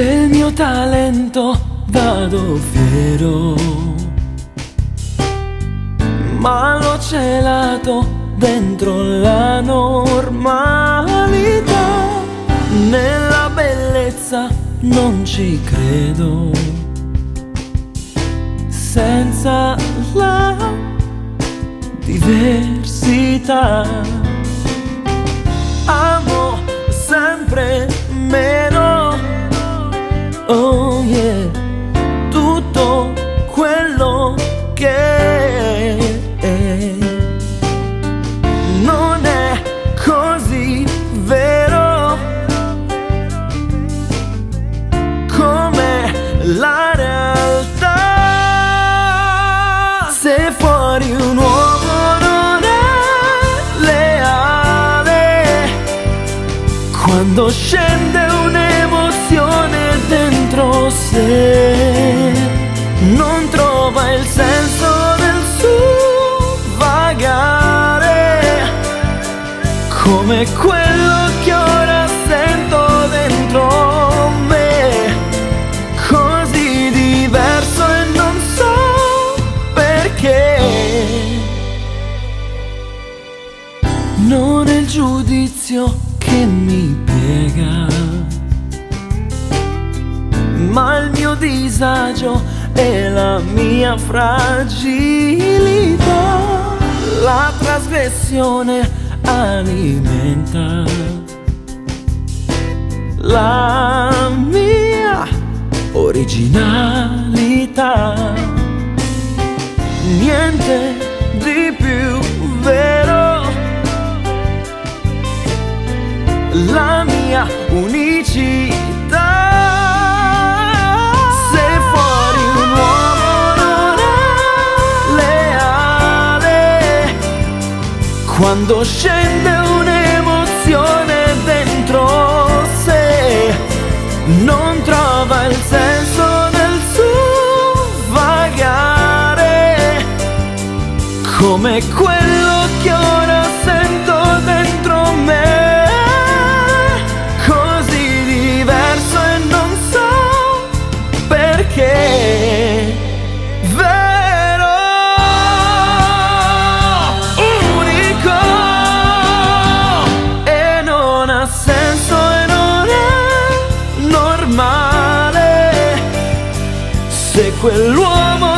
Del mio talento vado fiero, ma l'ho celato dentro la normalità. Nella bellezza non ci credo, senza la diversità. Amo sempre meno, oh yeah, tutto quello che non è così vero come la realtà. Se fuori un uomo non è leale, quando scende un'emozione dentro sé, non trova il senso del suo vagare, come quello che ora sento dentro me, così diverso e non so perché. Non è il giudizio che mi piega, ma il mio disagio e la mia fragilità. La trasgressione alimenta la mia originalità. Niente di più vero, la mia unicità. Se fuori un uomo non è leale, quando scende un'emozione dentro sé, non trova il senso del suo vagare, come quello che ora sento dentro me, così diverso e non so perché. Vero, unico, e non ha senso e non è normale se quell'uomo